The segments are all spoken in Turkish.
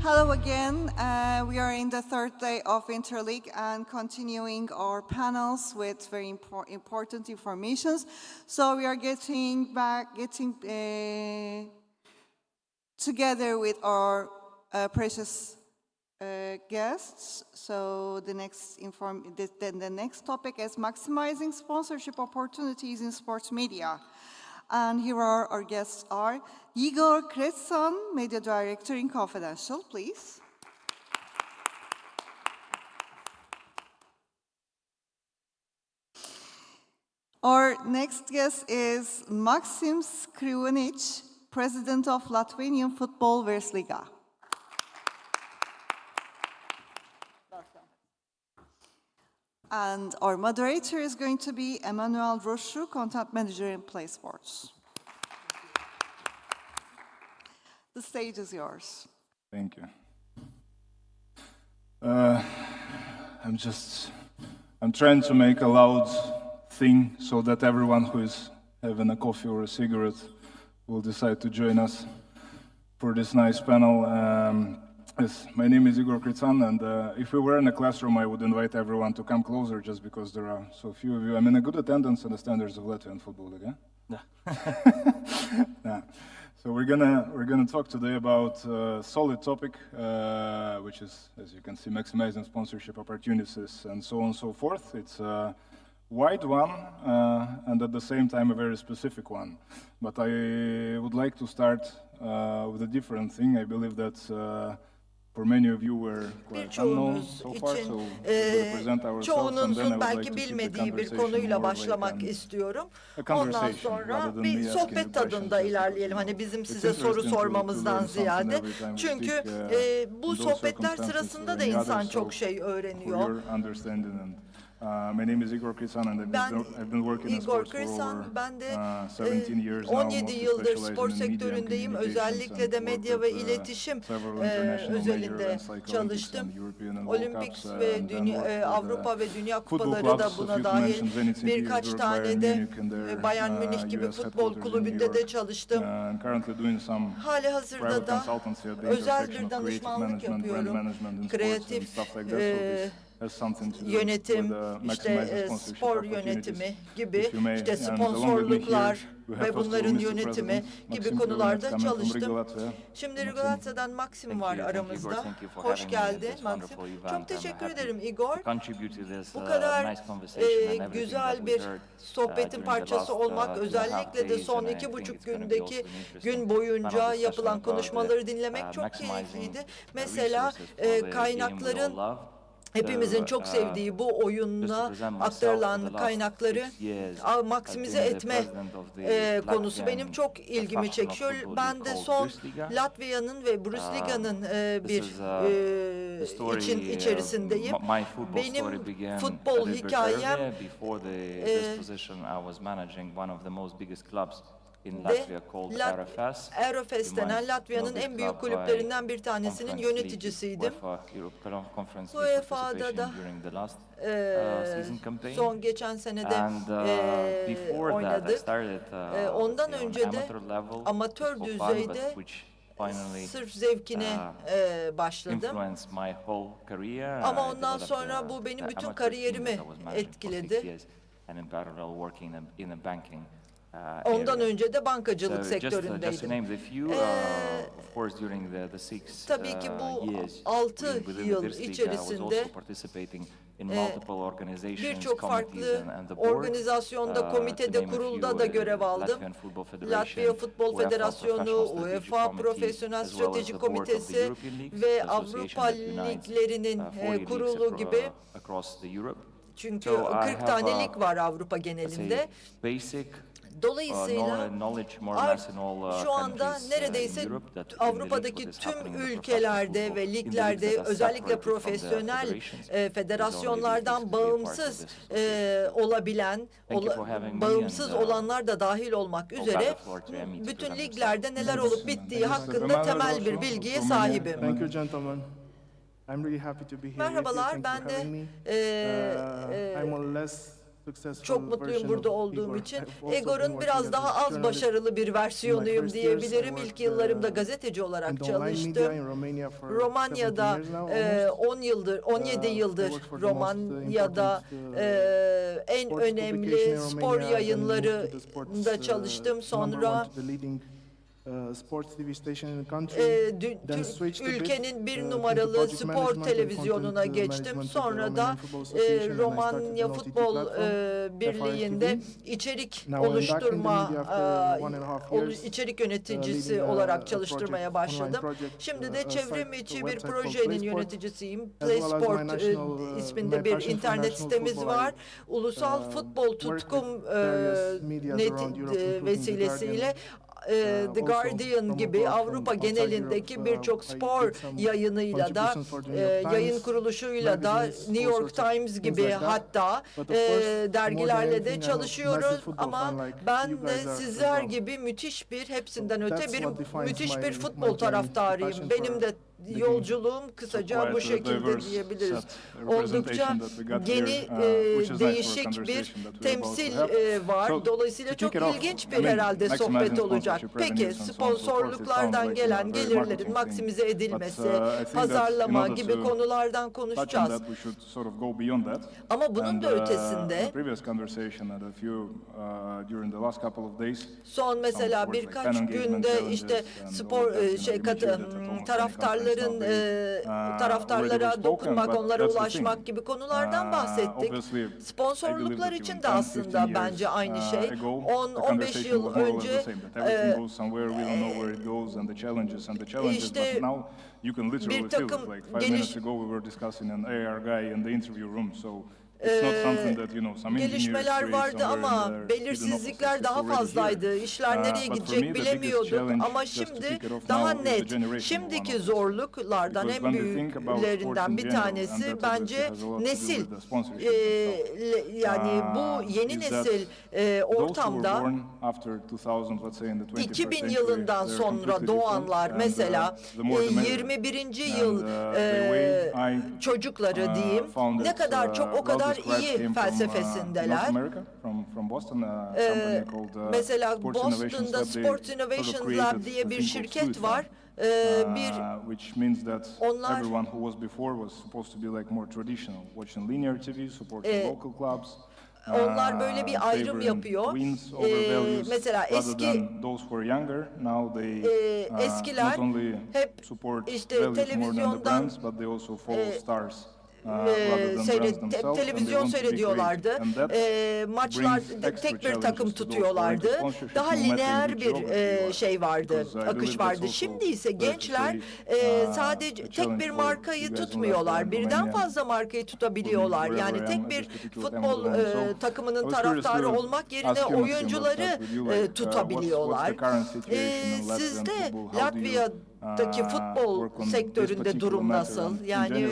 Hello again. We are in the third day of Interleague and continuing our panels with very important informations. So we are getting together with our precious guests. So the next topic is maximizing sponsorship opportunities in sports media. And here are our guests are Igor Kretsan, Media Director in Confidential, please. Our next guest is Maxim Skrivanic, President of Latvian Football Versliga. And our moderator is going to be Emmanuel Rochu, Content Manager in Play Sports. The stage is yours. Thank you. I'm trying to make a loud thing so that everyone who is having a coffee or a cigarette will decide to join us for this nice panel. Yes, my name is Igor Kretsan, and if we were in a classroom, I would invite everyone to come closer just because there are so few of you. I'm in a good attendance in the standards of Latvian football league, yeah? Yeah. So we're gonna talk today about a solid topic, which is, as you can see, maximizing sponsorship opportunities and so on and so forth. It's a wide one, and at the same time a very specific one. But I would like to start with a different thing. I believe that for many of you were quite unknown so far, so we'll present ourselves and then I would like to keep the conversation more başlamak istiyorum. Ondan sonra bir sohbet tadında ilerleyelim. Hani bizim size soru sormamızdan ziyade. Çünkü bu sohbetler sırasında da insan çok şey öğreniyor. My name is Igor Kretsan and I've been working in sports for over 17 years now. 17 yıldır spor sektöründeyim. Özellikle de medya ve iletişim özelinde çalıştım. Olimpik ve Avrupa ve Dünya Kupaları da buna dahil. Birkaç tane de Bayern Münih gibi futbol kulübünde de çalıştım. Hali hazırda da özel bir danışmanlık yapıyorum. Kreatif yönetim, işte spor yönetimi gibi, işte sponsorluklar ve bunların yönetimi gibi konularda çalıştım. Şimdi Rigolatsa'dan Maxim var aramızda. Hoş geldin Maxim. Çok teşekkür ederim Igor. Bu kadar güzel bir sohbetin parçası olmak, özellikle de son 2,5 gün boyunca yapılan konuşmaları dinlemek çok keyifliydi. Mesela kaynakların hepimizin çok sevdiği bu oyunda aktarılan kaynakları maksimize etme konusu benim çok ilgimi çekiyor. Ben de son Latvia'nın ve Bundesliga'nın bir içerisindeyim. Benim futbol hikayem Aerofest denen Latvia'nın en büyük kulüplerinden bir tanesinin yöneticisiydim. UEFA'da da son geçen senede oynadık. Ondan önce de amatör düzeyde sırf zevkine başladım. Ama ondan sonra bu benim bütün kariyerimi etkiledi. Ondan önce de bankacılık sektöründeydim. Tabii ki bu 6 yıl içerisinde birçok farklı organizasyonda, komitede, kurulda da görev aldım. Latvia Futbol Federasyonu, UEFA Profesyonel Strateji Komitesi ve Avrupa Liglerinin kurulu gibi. Çünkü 40 tane lig var Avrupa genelinde. Dolayısıyla şu anda neredeyse Avrupa'daki tüm ülkelerde ve liglerde özellikle profesyonel federasyonlardan bağımsız olabilen, bağımsız olanlar da dahil olmak üzere bütün liglerde neler olup bittiği hakkında temel bir bilgiye sahibim. Merhabalar, ben de Çok mutluyum burada olduğum için. Igor'un biraz daha az başarılı bir versiyonuyum diyebilirim. İlk yıllarımda gazeteci olarak çalıştım. Romanya'da 17 yıldır Romanya'da en önemli spor yayınlarında çalıştım. Sonra ülkenin bir numaralı spor televizyonuna geçtim. Sonra da Romanya Futbol Birliği'nde içerik oluşturma, içerik yöneticisi olarak çalıştırmaya başladım. Şimdi de çevrim içi bir projenin yöneticisiyim. Play Sport isminde bir internet sitemiz var. Ulusal futbol tutkum vesilesiyle The Guardian gibi Avrupa genelindeki birçok spor yayınıyla da yayın kuruluşuyla da New York Times gibi hatta dergilerle de çalışıyoruz ama ben de sizler gibi hepsinden öte müthiş bir futbol taraftarıyım. Benim de yolculuğum kısaca bu şekilde diyebiliriz. Oldukça yeni, değişik bir temsil var. Dolayısıyla çok ilginç bir herhalde sohbet olacak. Peki sponsorluklardan gelen gelirlerin maksimize edilmesi, pazarlama gibi konulardan konuşacağız. Ama bunun da ötesinde son mesela birkaç günde işte taraftarlara dokunmak, onlara ulaşmak gibi konulardan bahsettik. Sponsorluklar için de aslında bence aynı şey. 10-15 yıl önce işte bir takım gelişmeler vardı ama belirsizlikler daha fazlaydı. İşler nereye gidecek bilemiyorduk ama şimdi daha net. Şimdiki zorluklardan en büyüklerinden bir tanesi bence nesil. Yani bu yeni nesil ortamda 2000 yılından sonra doğanlar mesela 21. yıl çocukları diyeyim ne kadar çok o kadar iyi felsefesindeler. Mesela Boston'da Sports Innovation Lab diye bir şirket var. Onlar onlar böyle bir ayrım yapıyor. Mesela eskiler hep işte televizyondan televizyon seyrediyorlardı. Maçlar tek bir takım tutuyorlardı. Daha lineer bir şey vardı, akış vardı. Şimdi ise gençler sadece tek bir markayı tutmuyorlar. Birden fazla markayı tutabiliyorlar. Yani tek bir futbol takımının taraftarı olmak yerine oyuncuları tutabiliyorlar. Sizde Latvia'daki futbol sektöründe durum nasıl? Yani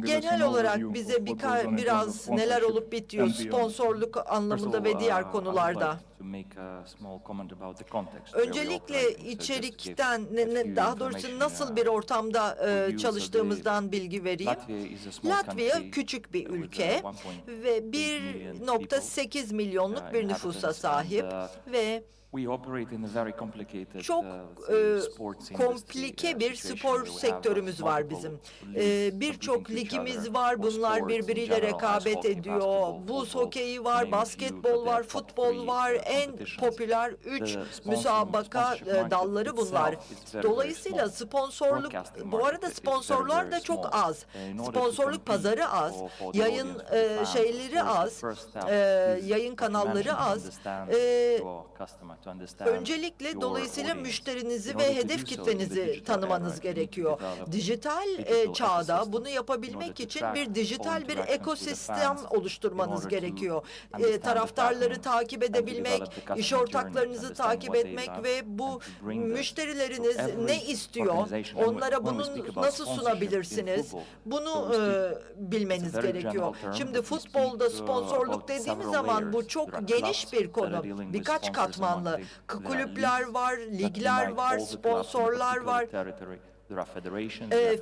genel olarak bize biraz neler olup bitiyor sponsorluk anlamında ve diğer konularda. Öncelikle içerikten, daha doğrusu nasıl bir ortamda çalıştığımızdan bilgi vereyim. Latvia küçük bir ülke ve 1,8 milyonluk bir nüfusa sahip ve çok komplike bir spor sektörümüz var bizim. Birçok ligimiz var, bunlar birbiriyle rekabet ediyor. Buz hokeyi var, basketbol var, futbol var. En popüler 3 müsabaka dalları bunlar. Dolayısıyla bu arada sponsorlar da çok az. Sponsorluk pazarı az, yayın şeyleri az, yayın kanalları az. Öncelikle dolayısıyla müşterinizi ve hedef kitlenizi tanımanız gerekiyor. Dijital çağda bunu yapabilmek için dijital bir ekosistem oluşturmanız gerekiyor. Taraftarları takip edebilmek, iş ortaklarınızı takip etmek ve bu müşterileriniz ne istiyor, onlara bunu nasıl sunabilirsiniz, bunu bilmeniz gerekiyor. Şimdi futbolda sponsorluk dediğimiz zaman bu çok geniş bir konu, birkaç katmanlı. Kulüpler var, ligler var, sponsorlar var.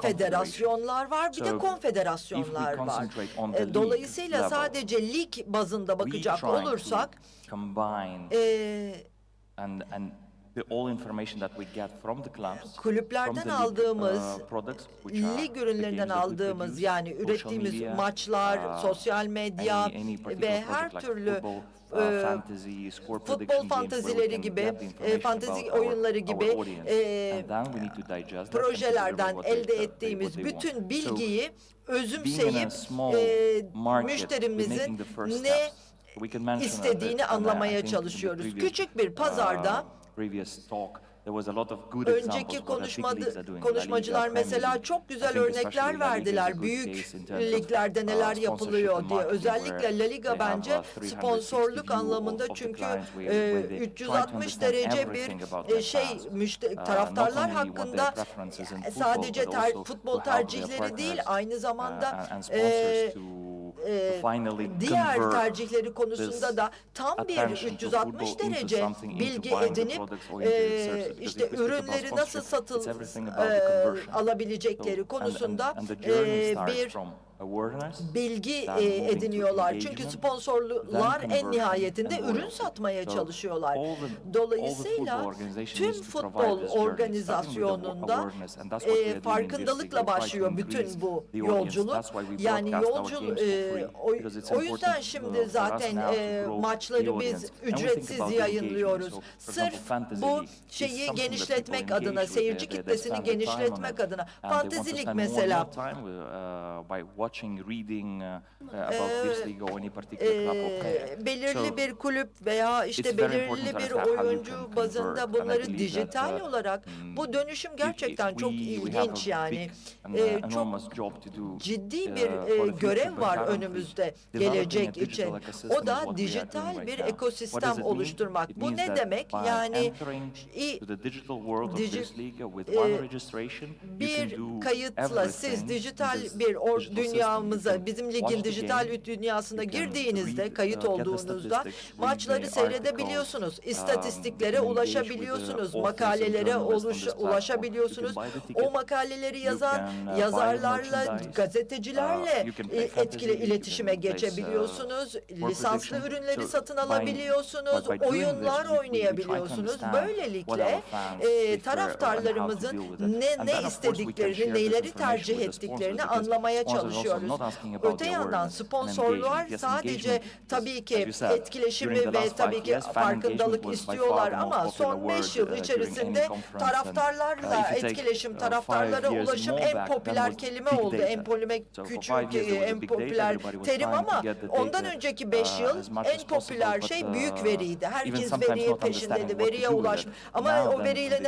federasyonlar var, bir de konfederasyonlar var. Dolayısıyla sadece lig bazında bakacak olursak, kulüplerden aldığımız, lig ürünlerinden aldığımız, yani ürettiğimiz maçlar, sosyal medya ve her türlü futbol fantazileri gibi, fantezi oyunları gibi projelerden elde ettiğimiz bütün bilgiyi özümseyip müşterimizin ne istediğini anlamaya çalışıyoruz. Küçük bir pazarda önceki konuşmacılar mesela çok güzel örnekler verdiler. Büyük liglerde neler yapılıyor diye. Özellikle La Liga bence sponsorluk anlamında, çünkü 360 derece bir taraftarlar hakkında sadece futbol tercihleri değil, aynı zamanda diğer tercihleri konusunda da tam bir 360 derece bilgi edinip işte ürünleri nasıl alabilecekleri konusunda bir bilgi ediniyorlar. Çünkü sponsorlar en nihayetinde ürün satmaya çalışıyorlar. Dolayısıyla tüm futbol organizasyonunda farkındalıkla başlıyor bütün bu yolculuk. Yani o yüzden şimdi zaten maçları biz ücretsiz yayınlıyoruz. Sırf bu şeyi genişletmek adına, seyirci kitlesini genişletmek adına. Fantezilik mesela. Belirli bir kulüp veya işte belirli bir oyuncu bazında bunları dijital olarak, bu dönüşüm gerçekten çok ilginç yani. Çok ciddi bir görev var önümüzde gelecek için. O da dijital bir ekosistem oluşturmak. Bu ne demek? Yani bir kayıtla siz dijital bir dünyamıza, bizim ligin dijital dünyasına girdiğinizde, kayıt olduğunuzda maçları seyredebiliyorsunuz, istatistiklere ulaşabiliyorsunuz, makalelere ulaşabiliyorsunuz. O makaleleri yazan yazarlarla, gazetecilerle etkili iletişime geçebiliyorsunuz, lisanslı ürünleri satın alabiliyorsunuz, oyunlar oynayabiliyorsunuz. Böylelikle taraftarlarımızın ne istediklerini, neleri tercih ettiklerini anlamaya çalışıyoruz. Öte yandan sponsorlar sadece tabii ki etkileşimi ve tabii ki farkındalık istiyorlar, ama son 5 yıl içerisinde taraftarlarla etkileşim, taraftarlara ulaşım en popüler kelime oldu. En popüler terim, ama ondan önceki 5 yıl en popüler şey büyük veriydi. Herkes veriye peşindeydi, veriye ulaşma. Ama o veriyle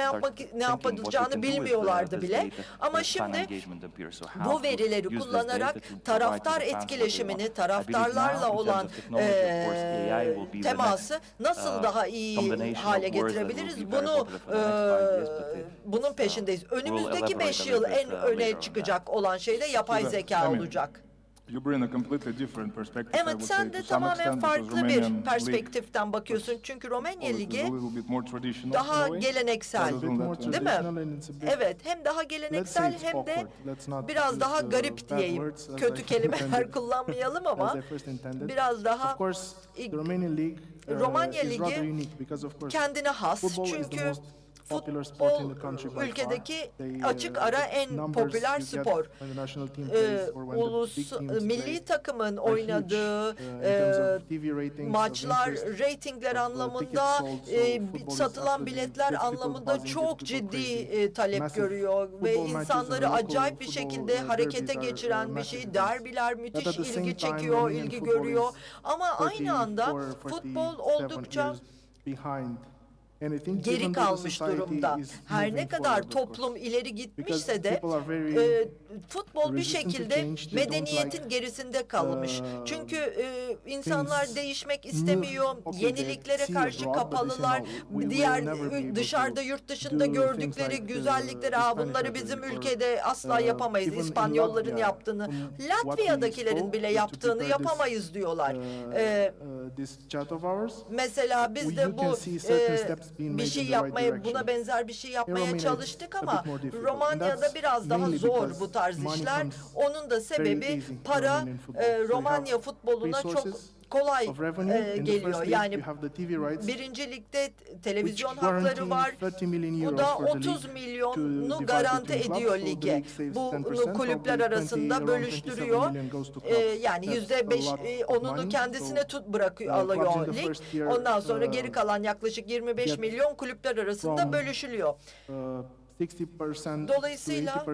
ne yapacağını bilmiyorlardı bile. Ama şimdi bu verileri kullanarak taraftar etkileşimini, taraftarlarla olan teması nasıl daha iyi hale getirebiliriz? Bunun peşindeyiz. Önümüzdeki 5 yıl en öne çıkacak olan şey de yapay zeka olacak. Evet, sen de tamamen farklı bir perspektiften bakıyorsun. Çünkü Romanya Ligi daha geleneksel, değil mi? Evet, hem daha geleneksel hem de biraz daha garip diyeyim. Kötü kelimeler kullanmayalım ama biraz daha... Romanya Ligi kendine has, çünkü futbol ülkedeki açık ara en popüler spor. Milli takımın oynadığı maçlar, reytingler anlamında, satılan biletler anlamında çok ciddi talep görüyor ve insanları acayip bir şekilde harekete geçiren bir şey. Derbiler müthiş ilgi çekiyor, ilgi görüyor, ama aynı anda futbol oldukça geri kalmış durumda. Her ne kadar toplum ileri gitmişse de futbol bir şekilde medeniyetin gerisinde kalmış. Çünkü insanlar değişmek istemiyor, yeniliklere karşı kapalılar. Diğer dışarıda, yurt dışında gördükleri güzellikleri, bunları bizim ülkede asla yapamayız. İspanyolların yaptığını, Latvia'dakilerin bile yaptığını yapamayız diyorlar. Mesela biz de bu bir şey yapmaya, buna benzer bir şey yapmaya çalıştık ama Romanya'da biraz daha zor bu tarz işler. Onun da sebebi para Romanya futboluna çok kolay geliyor. Yani birinci ligde televizyon hakları var. Bu da 30 milyonu garanti ediyor lige. Bu kulüpler arasında bölüştürüyor. Yani %5 onunu kendisine alıyor lig. Ondan sonra geri kalan yaklaşık 25 milyon kulüpler arasında bölüşülüyor. Dolayısıyla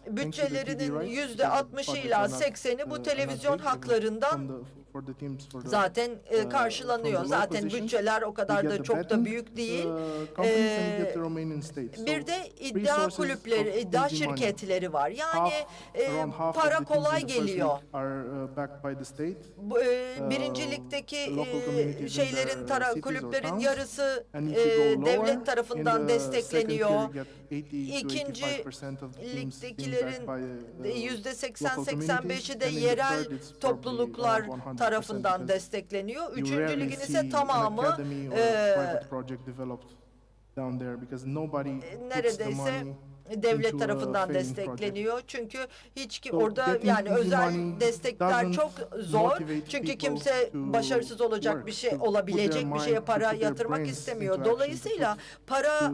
bütçelerinin %60'ı ila 80'i bu televizyon haklarından zaten karşılanıyor. Zaten bütçeler o kadar da çok da büyük değil. Bir de iddia kulüpleri, iddia şirketleri var. Yani para kolay geliyor. Birinci ligdeki kulüplerin yarısı devlet tarafından destekleniyor. İkinci ligdekilerin %80-85'i de yerel topluluklar tarafından destekleniyor. Üçüncü ligin ise tamamı neredeyse devlet tarafından destekleniyor. Çünkü orada yani özel destekler çok zor. Çünkü kimse başarısız olacak bir şey, olabilecek bir şeye para yatırmak istemiyor. Dolayısıyla para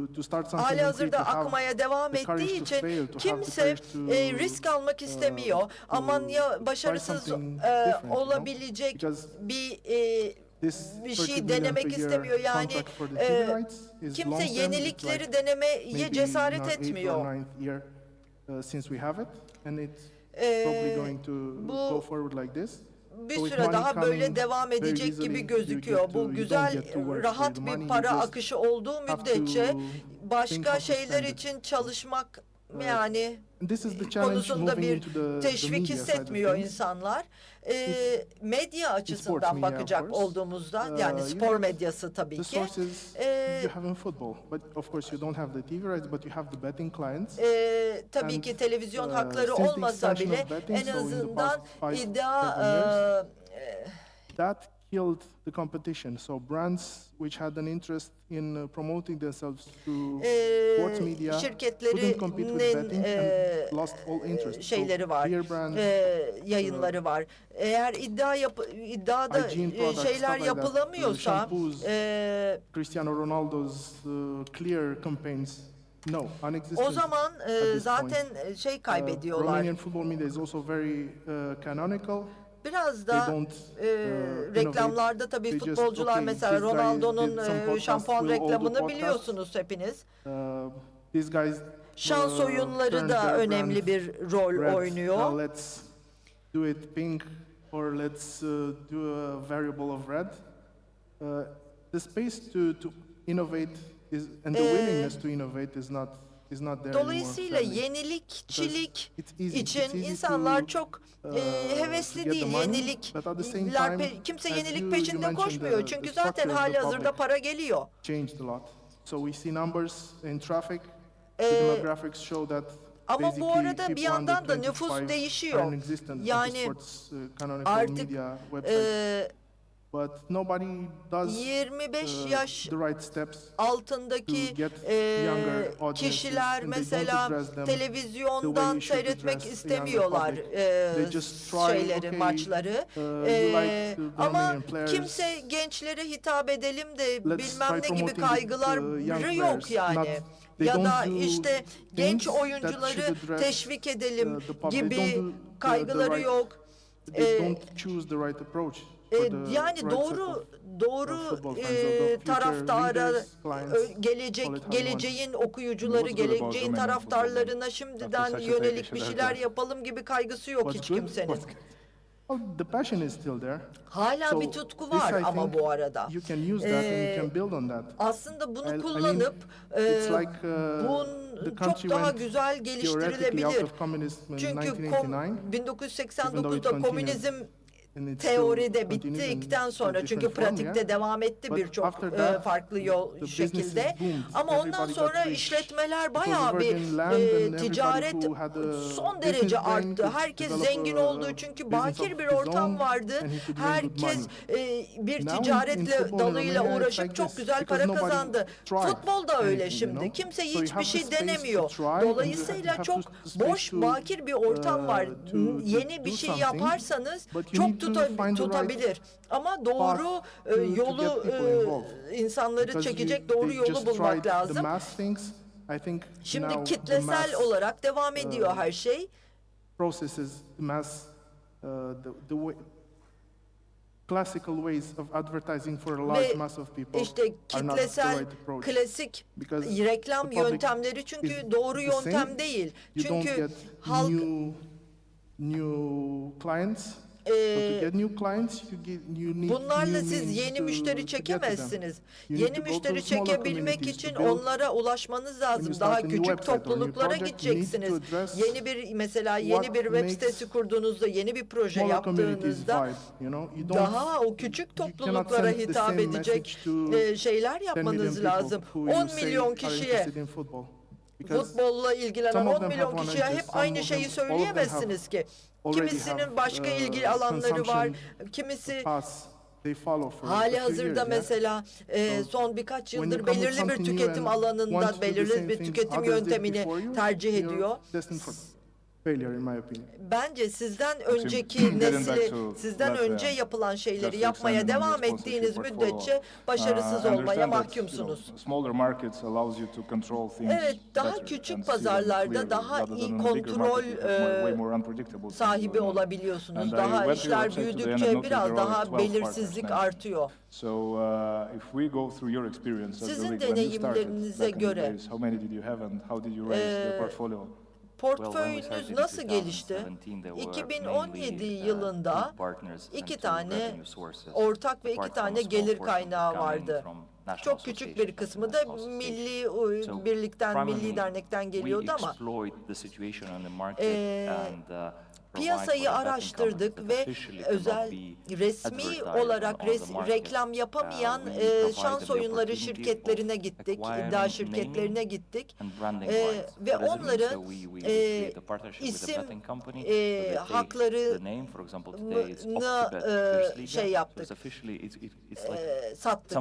halihazırda akmaya devam ettiği için kimse risk almak istemiyor. Aman ya başarısız olabilecek bir şey denemek istemiyor. Yani kimse yenilikleri denemeye cesaret etmiyor. Bu bir süre daha böyle devam edecek gibi gözüküyor. Bu güzel, rahat bir para akışı olduğu müddetçe başka şeyler için çalışmak yani konusunda bir teşvik hissetmiyor insanlar. Medya açısından bakacak olduğumuzda, yani spor medyası tabii ki. Tabii ki televizyon hakları olmasa bile en azından iddia killed the competition. So brands which had an interest in promoting themselves through sports media couldn't compete with betting and lost all interest. Şeyleri var, yayınları var. Eğer iddiada şeyler yapılamıyorsa, Cristiano Ronaldo's clear campaigns. No, o zaman zaten kaybediyorlar. Romanian football media is also very canonical. Biraz da reklamlarda tabii futbolcular mesela Ronaldo'nun şampuan reklamını biliyorsunuz hepiniz. Şans oyunları da önemli bir rol oynuyor. Let's do it pink or let's do a variable of red. The space to innovate and the willingness to innovate is not there. Dolayısıyla yenilikçilik için insanlar çok hevesli değil. Kimse yenilik peşinde koşmuyor. Çünkü zaten halihazırda para geliyor. Ama bu arada bir yandan da nüfus değişiyor. Yani artık 25 yaş altındaki kişiler mesela televizyondan seyretmek istemiyorlar maçları. Ama kimse gençlere hitap edelim de bilmem ne gibi kaygıları yok yani. Ya da işte genç oyuncuları teşvik edelim gibi kaygıları yok. Yani doğru taraftara, geleceğin okuyucuları, geleceğin taraftarlarına şimdiden yönelik bir şeyler yapalım gibi kaygısı yok hiç kimsenin. Hala bir tutku var ama bu arada. Aslında bunu kullanıp çok daha güzel geliştirilebilir. Çünkü 1989'da komünizm teoride bittikten sonra, çünkü pratikte devam etti birçok farklı şekilde, ama ondan sonra işletmeler bayağı bir ticaret son derece arttı. Herkes zengin oldu çünkü bakir bir ortam vardı. Herkes bir ticaretle dalıyla uğraşıp çok güzel para kazandı. Futbol da öyle şimdi. Kimse hiçbir şey denemiyor. Dolayısıyla çok boş, bakir bir ortam var. Yeni bir şey yaparsanız çok tutabilir. Ama doğru yolu, insanları çekecek doğru yolu bulmak lazım. Şimdi kitlesel olarak devam ediyor her şey. Classical ways of advertising for a large mass of people. Ve işte kitlesel, klasik reklam yöntemleri çünkü doğru yöntem değil. Çünkü halk new clients. Bunlarla siz yeni müşteri çekemezsiniz. Yeni müşteri çekebilmek için onlara ulaşmanız lazım. Daha küçük topluluklara gideceksiniz. Yeni bir, mesela yeni bir web sitesi kurduğunuzda, yeni bir proje yaptığınızda daha o küçük topluluklara hitap edecek şeyler yapmanız lazım. 10 milyon kişiye, futbolla ilgilenen 10 milyon kişiye hep aynı şeyi söyleyemezsiniz ki. Kimisinin başka ilgi alanları var, kimisi hali hazırda mesela son birkaç yıldır belirli bir tüketim alanında belirli bir tüketim yöntemini tercih ediyor. Bence sizden önceki nesli, sizden önce yapılan şeyleri yapmaya devam ettiğiniz müddetçe başarısız olmaya mahkumsunuz. Evet, daha küçük pazarlarda daha iyi kontrol sahibi olabiliyorsunuz. Daha işler büyüdükçe biraz daha belirsizlik artıyor. Sizin deneyimlerinize göre portföyünüz nasıl gelişti? 2017 yılında 2 tane ortak ve 2 tane gelir kaynağı vardı. Çok küçük bir kısmı da milli birlikten, milli dernekten geliyordu ama piyasayı araştırdık ve resmi olarak reklam yapamayan şans oyunları şirketlerine gittik, iddia şirketlerine gittik ve onların isim haklarını şey yaptık, sattık.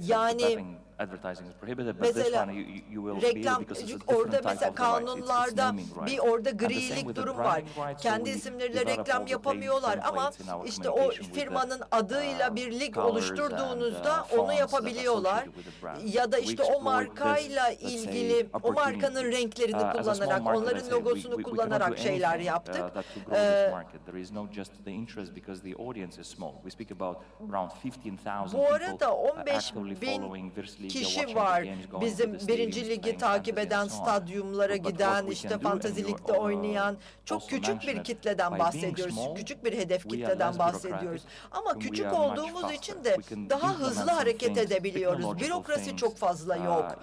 Yani mesela reklam, orada mesela kanunlarda bir orada grilik durum var. Kendi isimleriyle reklam yapamıyorlar ama işte o firmanın adıyla bir lig oluşturduğunuzda onu yapabiliyorlar. Ya da işte o markayla ilgili, o markanın renklerini kullanarak, onların logosunu kullanarak şeyler yaptık. Bu arada 15.000 kişi var bizim birinci ligi takip eden, stadyumlara giden, işte Fantasy Lig'de oynayan, çok küçük bir kitleden bahsediyoruz. Küçük bir hedef kitleden bahsediyoruz. Ama küçük olduğumuz için de daha hızlı hareket edebiliyoruz. Bürokrasi çok fazla yok.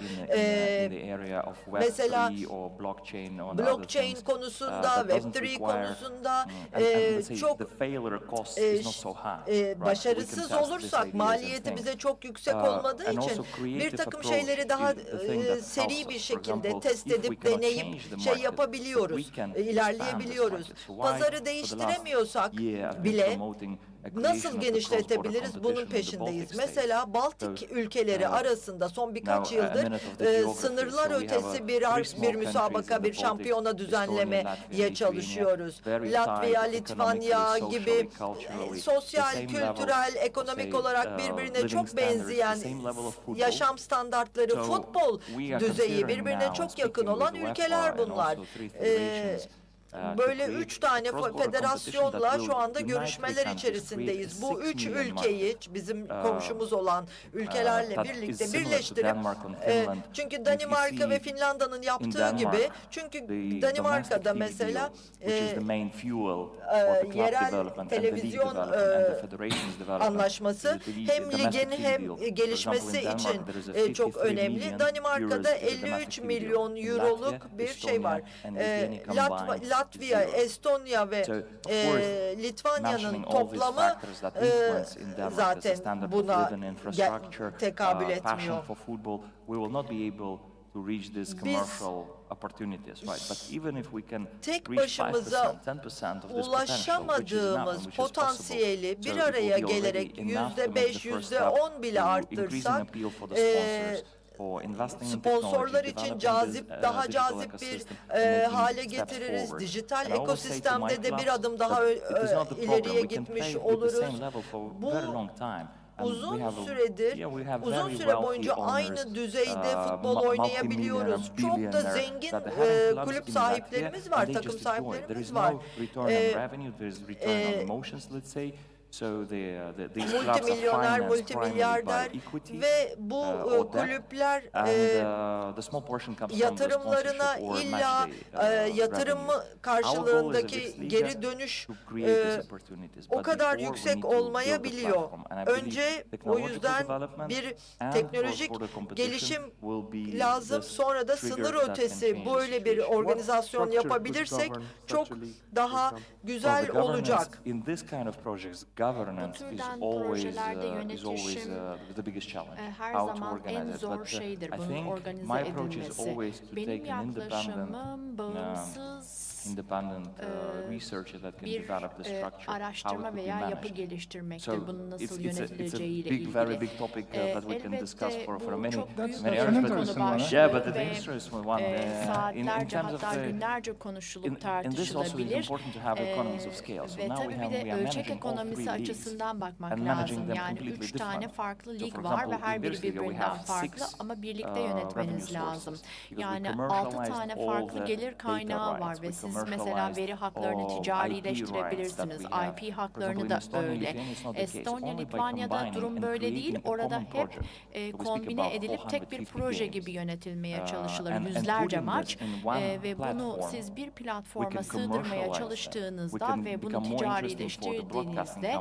Mesela blockchain konusunda, Web3 konusunda çok başarısız olursak maliyeti bize çok yüksek olmadığı için bir takım şeyleri daha seri bir şekilde test edip deneyip şey yapabiliyoruz, ilerleyebiliyoruz. Pazarı değiştiremiyorsak bile nasıl genişletebiliriz? Bunun peşindeyiz. Mesela Baltık ülkeleri arasında son birkaç yıldır sınırlar ötesi bir müsabaka, bir şampiyona düzenlemeye çalışıyoruz. Latvia, Litvanya gibi sosyal, kültürel, ekonomik olarak birbirine çok benzeyen, yaşam standartları, futbol düzeyi birbirine çok yakın olan ülkeler bunlar. Böyle 3 tane federasyonla şu anda görüşmeler içerisindeyiz. Bu 3 ülkeyi bizim komşumuz olan ülkelerle birlikte birleştirip, çünkü Danimarka ve Finlandiya'nın yaptığı gibi, çünkü Danimarka'da mesela yerel televizyon anlaşması hem ligin hem gelişmesi için çok önemli. Danimarka'da 53 milyon euroluk bir şey var. Latvia, Estonya ve Litvanya'nın toplamı zaten buna tekabül etmiyor. Tek başımıza ulaşamadığımız potansiyeli bir araya gelerek %5, %10 bile arttırsak, sponsorlar için daha cazip bir hale getiririz. Dijital ekosistemde de bir adım daha ileriye gitmiş oluruz. Bu uzun süre boyunca aynı düzeyde futbol oynayabiliyoruz. Çok da zengin kulüp sahiplerimiz var, takım sahiplerimiz var. Multimilyoner, multimilyarder ve bu kulüpler yatırımlarına illa yatırım karşılığındaki geri dönüş o kadar yüksek olmayabiliyor. Önce o yüzden bir teknolojik gelişim lazım, sonra da sınır ötesi böyle bir organizasyon yapabilirsek çok daha güzel olacak. Bu türden projelerde yönetişim her zaman en zor şeydir, bunun organize edilmesi. Benim yaklaşımım bağımsız bir araştırma veya yapı geliştirmektir. Bunun nasıl yönetileceğiyle ilgili. Elbette bu çok büyük bir konu başlığı ve saatlerce hatta günlerce konuşulup tartışılabilir. Ve tabii bir de ölçek ekonomisi açısından bakmak lazım. Yani 3 tane farklı lig var ve her biri birbirinden farklı ama birlikte yönetmeniz lazım. Yani 6 tane farklı gelir kaynağı var ve siz mesela veri haklarını ticarileştirebilirsiniz. IP haklarını da öyle. Estonya, Litvanya'da durum böyle değil. Orada hep kombine edilip tek bir proje gibi yönetilmeye çalışılır. Yüzlerce maç ve bunu siz bir platforma sığdırmaya çalıştığınızda ve bunu ticarileştirdiğinizde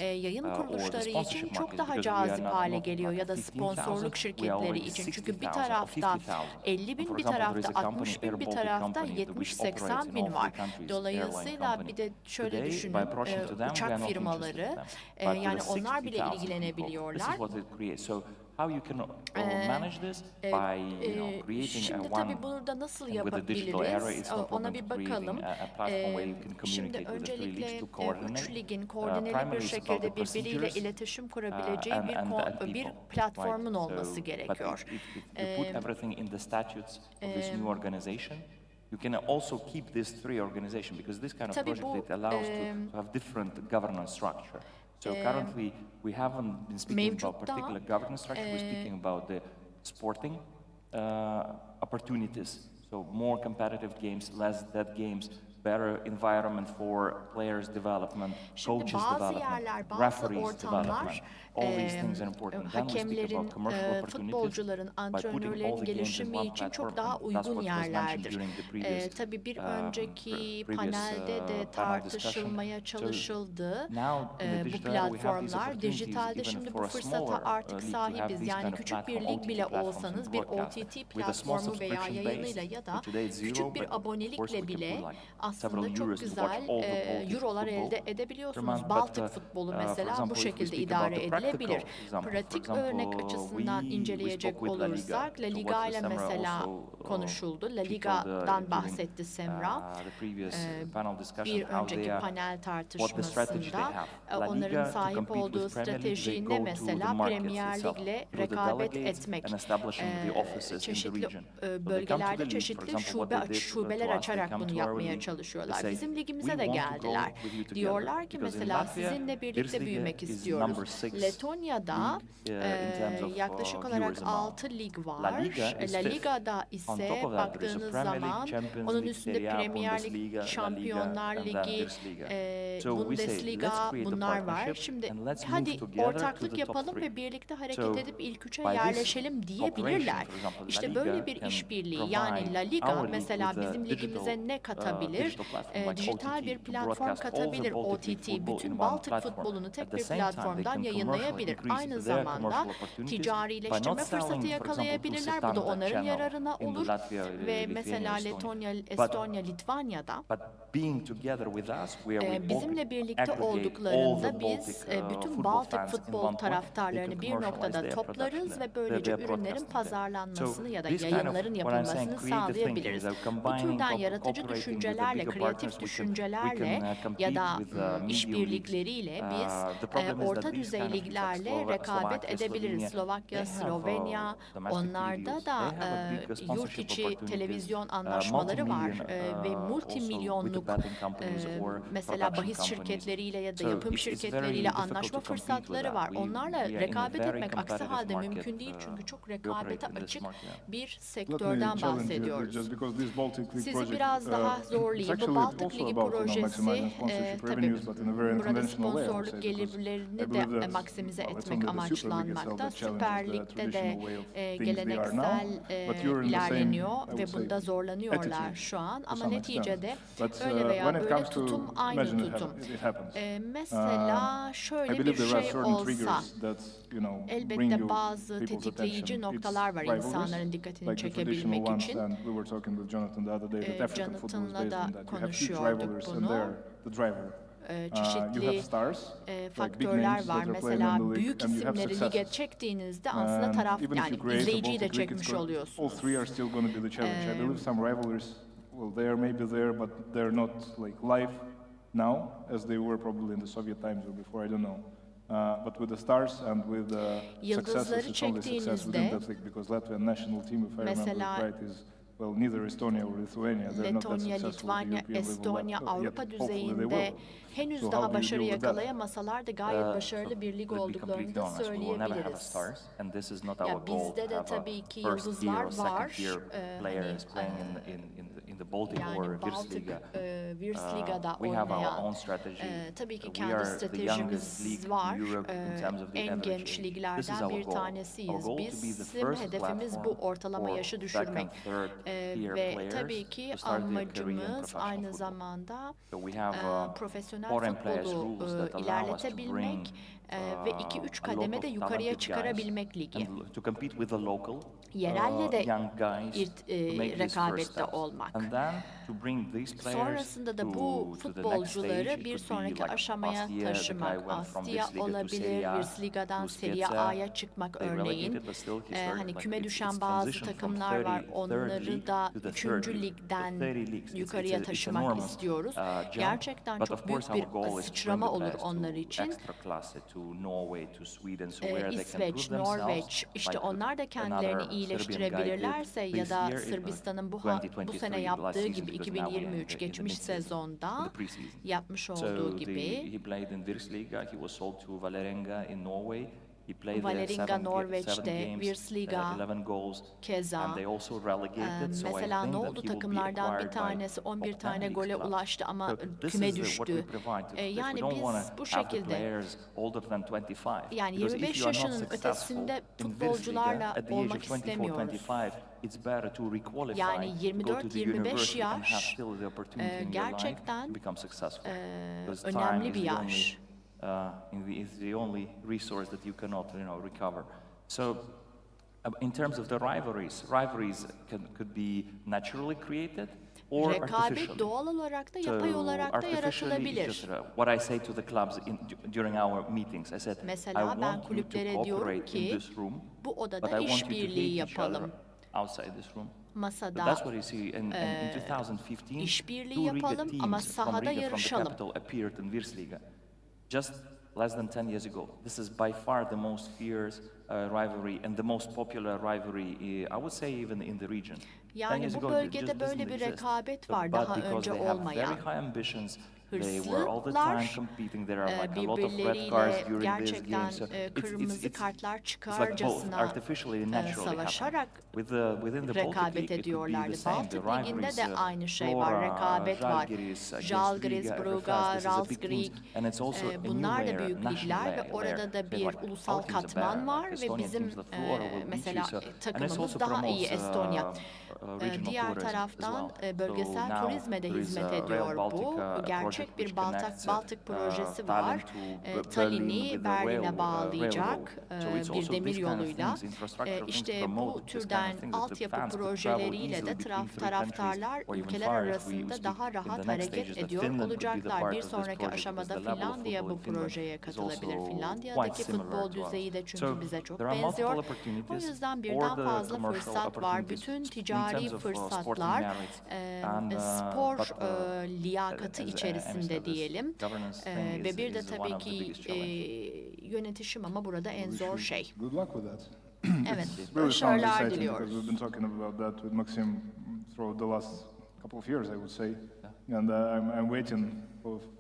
yayın kuruluşları için çok daha cazip hale geliyor ya da sponsorluk şirketleri için. Çünkü bir tarafta 50 bin, bir tarafta 60 bin, bir tarafta 70-80 bin var. Dolayısıyla bir de şöyle düşünün, uçak firmaları, yani onlar bile ilgilenebiliyorlar. Şimdi tabii burada nasıl yapabiliriz? Ona bir bakalım. Şimdi öncelikle 3 ligin koordineli bir şekilde birbiriyle iletişim kurabileceği bir platformun olması gerekiyor. You can also keep these three organizations because this kind of project it allows to have different governance structure. So currently we haven't been speaking about particular governance structure. We're speaking about the sporting opportunities. So more competitive games, less dead games, better environment for players' development, coaches' development, referees' development. All these things are important. Hakemlerin, futbolcuların, antrenörlerin gelişimi için çok daha uygun yerlerdir. Tabii bir önceki panelde de tartışılmaya çalışıldı bu platformlar. Dijitalde şimdi bu fırsata artık sahibiz. Yani küçük bir lig bile olsanız bir OTT platformu veya yayınıyla ya da küçük bir abonelikle bile aslında çok güzel eurolar elde edebiliyorsunuz. Baltık futbolu mesela bu şekilde idare edilebilir. Pratik örnek açısından inceleyecek olursak La Liga ile mesela konuşuldu. La Liga'dan bahsetti Semra. Bir önceki panel tartışmasında onların sahip olduğu strateji ne mesela Premier Lig'le rekabet etmek. Çeşitli bölgelerde çeşitli şubeler açarak bunu yapmaya çalışıyorlar. Bizim ligimize de geldiler. Diyorlar ki mesela sizinle birlikte büyümek istiyoruz. Letonya'da yaklaşık olarak 6 lig var. La Liga'da ise baktığınız zaman onun üstünde Premier Lig, Şampiyonlar Ligi, Bundesliga bunlar var. Şimdi hadi ortaklık yapalım ve birlikte hareket edip ilk üçe yerleşelim diyebilirler. İşte böyle bir işbirliği yani La Liga mesela bizim ligimize ne katabilir? bir dijital bir platform katabilir OTT. Bütün Baltık futbolunu tek bir platformdan yayınlayabilir. Aynı zamanda ticarileştirme fırsatı yakalayabilirler. Bu da onların yararına olur. Ve mesela Letonya, Estonya, Litvanya'da bizimle birlikte olduklarında biz bütün Baltık futbol taraftarlarını bir noktada toplarız ve böylece ürünlerin pazarlanmasını ya da yayınların yapılmasını sağlayabiliriz. Bu türden yaratıcı düşüncelerle, kreatif düşüncelerle ya da işbirlikleriyle biz orta düzey liglerle rekabet edebiliriz. Slovakya, Slovenya, onlarda da yurt içi televizyon anlaşmaları var ve multimilyonluk mesela bahis şirketleriyle ya da yapım şirketleriyle anlaşma fırsatları var. Onlarla rekabet etmek aksi halde mümkün değil çünkü çok rekabete açık bir sektörden bahsediyoruz. Sizi biraz daha zorlayayım. Bu Baltık Ligi projesi tabii burada sponsorluk gelirlerini de maksimize etmek amaçlanmakta. Süper Lig'de de geleneksel ilerleniyor ve bunda zorlanıyorlar şu an. Ama neticede öyle veya böyle tutum aynı tutum. Mesela şöyle bir şey olsa, elbette bazı tetikleyici noktalar var insanların dikkatini çekebilmek için. Jonathan'la da konuşuyorduk bunu. Çeşitli faktörler var. Mesela büyük isimleri lige çektiğinizde aslında taraf yani izleyiciyi de çekmiş oluyorsunuz. Well, they are maybe there, but they're not like live now as they were probably in the Soviet times or before. I don't know. But with the stars and with the successes, it's only success within that league because Latvian national team, if I remember right, is well neither Estonia or Lithuania. They're not that Letonya, successful at the Litvanya, European Estonya level. Avrupa Hopefully they düzeyinde will. henüz So daha how do you başarı deal with that? yakalayamasalar da gayet başarılı bir lig olduklarını da söyleyebiliriz. Ya bizde de tabii ki yıldızlar var. Yani Baltık Virslигa'da oynayan tabii ki kendi stratejimiz var. En genç liglerden bir tanesiyiz. Bizim hedefimiz bu ortalama yaşı düşürmek. Ve tabii ki amacımız aynı zamanda profesyonel futbolu ilerletebilmek ve 2-3 kademe de yukarıya çıkarabilmek ligi. Yerelle de rekabette olmak. Sonrasında da bu futbolcuları bir sonraki aşamaya taşımak. Asya olabilir, Virslигa'dan Serie A'ya çıkmak örneğin. Hani küme düşen bazı takımlar var. Onları da 3. ligden yukarıya taşımak istiyoruz. Gerçekten çok büyük bir sıçrama olur onlar için. İsveç, Norveç, işte onlar da kendilerini iyileştirebilirlerse ya da Sırbistan'ın bu sene yaptığı gibi 2023 geçmiş sezonda yapmış olduğu gibi Vålerenga Norveç'te, Virslīga keza. Mesela ne oldu takımlardan bir tanesi 11 tane gole ulaştı ama küme düştü. Yani biz bu şekilde yani 25 yaşının ötesinde futbolcularla olmak istemiyoruz. Yani 24-25 yaş gerçekten önemli bir yaş. Is the only resource that you cannot, recover. So, in terms of the rivalries could be naturally created or rekabet doğal olarak da yapay olarak da yaratılabilir. What I say to the clubs during our meetings, I said, mesela ben kulüplere diyorum ki bu odada işbirliği yapalım. Outside this room. Masada işbirliği yapalım ama sahada yarışalım. Just less than 10 years ago. This is by far the most fierce rivalry and the most popular rivalry, I would say even in the region. Yani bu bölgede böyle bir rekabet var daha önce olmayan. They were all the time hırslılar. competing. There are like a lot of red cards Birbirleriyle during this game. gerçekten So kırmızı kartlar it's like both, çıkarcasına artificially and naturally savaşarak happening. Within the Baltic rekabet League, it could be ediyorlardı. the same. The Baltık Ligi'nde rivalries, de aynı şey var, Flora, rekabet var. Žalgiris, against Žalgiris, Riga, Brugge, This is a big teams, Ralsgrig, and it's also a new bunlar da layer, büyük national ligler ve layer. orada da So bir like ulusal our teams are better, katman var like ve Estonian bizim teams, the Flora will beat mesela you, so- and it takımımız also daha iyi promotes, Estonya. regional Diğer tourism as taraftan well. bölgesel So now turizme de there is hizmet a Rail ediyor Baltica bu. Gerçek project bir which connects, Baltık projesi Tallinn var. to Berlin Tallinn'i with the Berlin'e bağlayacak railroad. So it's bir also demir these kind of yoluyla. things, infrastructure things İşte promote bu this kind of türden things that the altyapı fans could travel projeleriyle easily de between three taraftarlar countries or even ülkeler far if we arasında speak daha in rahat the next hareket stages that ediyor Finland could be the olacaklar. part Bir of this sonraki project aşamada because the level of Finlandiya football bu in Finland projeye is katılabilir. also Finlandiya'daki quite similar futbol to us. düzeyi de çünkü So bize çok there are multiple benziyor. O opportunities yüzden or birden the fazla commercial fırsat var. opportunities Bütün in ticari terms of, sporting fırsatlar merits and, spor but, liyakatı as içerisinde Emre said, this diyelim. governance thing Ve bir de is one tabii of the ki biggest challenge. yönetişim ama burada en zor şey. Good luck with that. Evet, Really sounds başarılar exciting because diliyoruz. we've been talking about that with Maxim throughout the last couple of years, I would say. And I'm waiting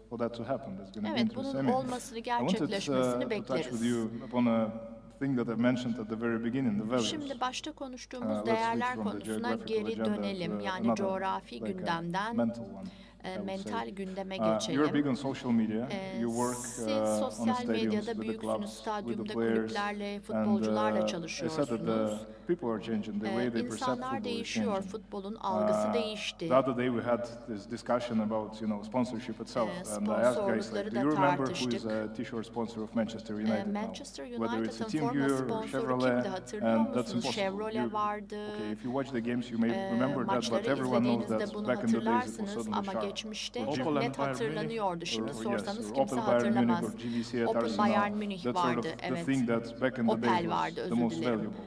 for that to happen. That's going to be Evet, interesting. bunun olmasını, gerçekleşmesini to touch with bekleriz. you upon a thing that I mentioned at the very beginning, the values. Şimdi başta konuştuğumuz Let's değerler switch from the konusuna geographical geri agenda to dönelim. Yani another, coğrafi like a gündemden mental one, I would mental say. gündeme You're geçelim. big on social media. You work Siz on the sosyal stadiums medyada with the büyüksünüz, clubs, with the stadyumda players. kulüplerle, futbolcularla I said that the çalışıyorsunuz. people are changing. The way they perceive İnsanlar football is değişiyor, changing. futbolun algısı değişti. The other day we had this discussion about sponsorship itself, and I asked guys like, Sponsorlukları do da you remember who is tartıştık. a t-shirt sponsor of Manchester United Manchester now? Whether it's a United'ın Team forma Gear or sponsoru Chevrolet, kimdi hatırlıyor and that's musunuz? impossible. Chevrolet vardı. Okay, if you watch the games, you may remember that, but Maçları everyone knows izlediğinizde that bunu back in the days it was hatırlarsınız suddenly ama Sharp. geçmişte Or çok Opel net and Bayern hatırlanıyordu. Şimdi Or sorsanız yes, kimse Opel Bayern Munich hatırlamaz. or GVC at Opel Arsenal. Bayern Münih That's sort vardı, of the evet. thing that back in the days Opel vardı, was the özür most dilerim. valuable.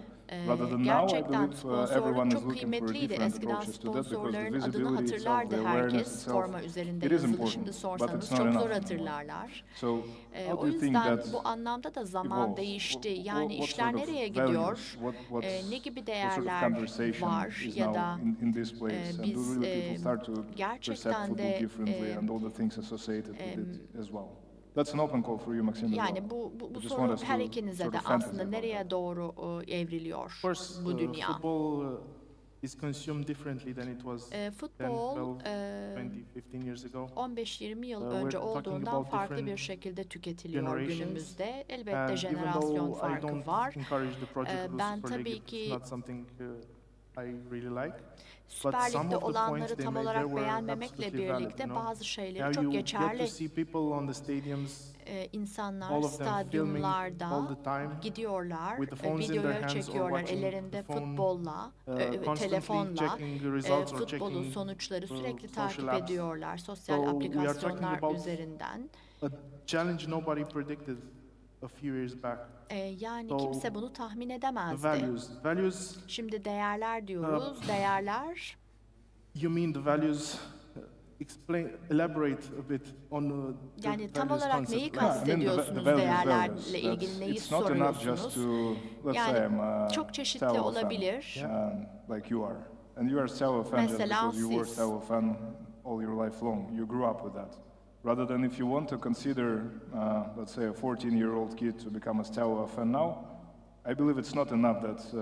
Rather than now, I Gerçekten believe everyone sponsorluk is çok looking for kıymetliydi. different Eskiden approaches to that because the sponsorların adını visibility itself, the hatırlardı awareness herkes. itself, Forma üzerinde it is yazılı. important, Şimdi but sorsanız it's not çok enough zor anymore. hatırlarlar. So, how O do you think yüzden that bu anlamda da zaman evolves? değişti. What- Yani what işler sort of nereye values, gidiyor? Ne gibi what sort of değerler conversation var is ya now da in this place? And do biz really people start to perceive gerçekten football de differently and all the things associated with it as well? That's an open call for you, Maxim. as well. yani bu I just soru want us to her ikinize sort de of fantasy aslında about nereye that. doğru evriliyor Of course, bu dünya. football is consumed differently than it was 10, Futbol 12, 20, 15 years ago. 15-20 yıl We're önce talking olduğundan about farklı bir different şekilde tüketiliyor generations. günümüzde. Elbette And even jenerasyon though I farkı don't var. encourage the project of the Ben Super League, tabii it's ki not something I really like. Süper some Lig'de of the points olanları they tam made olarak there were beğenmemekle absolutely valid, birlikte you know. bazı şeyleri Now çok you get to geçerli. see people on the stadiums, İnsanlar all of them filming all stadyumlarda the time, gidiyorlar, with the phones in their videoya hands or çekiyorlar watching ellerinde the phone, futbolla, constantly telefonla, checking the results or futbolun checking sonuçları sürekli social takip apps. ediyorlar So sosyal we are talking aplikasyonlar about üzerinden. a challenge nobody predicted a few years back. Yani So, kimse bunu tahmin The edemezdi. values, Şimdi değerler diyoruz, değerler. you mean the values, elaborate a bit on the Yani tam values olarak concept. neyi Yeah, I mean, kastediyorsunuz values, değerlerle ilgili neyi it's not enough just soruyorsunuz? to, let's say I'm a Çok çeşitli Steaua fan, olabilir. like you are. And you are Steaua fan just Mesela because you were siz. Steaua fan all your life long. You grew up with that. Rather than if you want to consider, let's say, a 14-year-old kid to become a Steaua fan now, I believe it's not enough that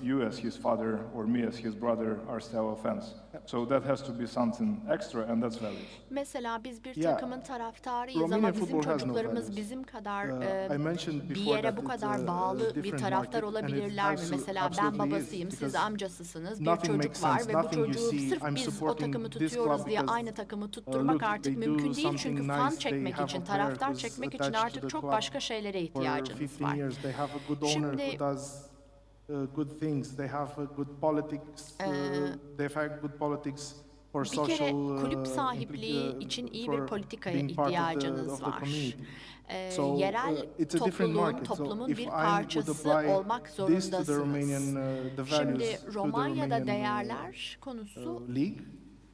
you as his father or me as his brother are Steaua fans. So that has to be something extra, and that's values. Mesela biz bir Yeah. takımın taraftarıyız Romanian ama bizim football has no çocuklarımız values. bizim kadar I mentioned bir before yere that bu it's kadar a bağlı bir different taraftar market, and it olabilirler mi? Mesela ben absolutely is, babasıyım, siz because amcasısınız, bir nothing çocuk makes var sense, ve bu nothing you çocuğu see, sırf I'm biz o supporting takımı this tutuyoruz club diye because, aynı takımı tutturmak look, artık they do mümkün değil. something Çünkü nice, fan they çekmek have için, a player taraftar who's çekmek için attached to artık the çok club başka şeylere For ihtiyacınız 15 var. years, they have a good owner Şimdi- who does good things. They have a good politics. They've had good politics for Bir kere social kulüp sahipliği için iyi bir for politikaya being part of ihtiyacınız the var. community. Yerel It's a different market. toplumun if bir I parçası would apply olmak this to the zorundasınız. Romanian, the Şimdi values to the Romanya'da Romanian değerler konusu league,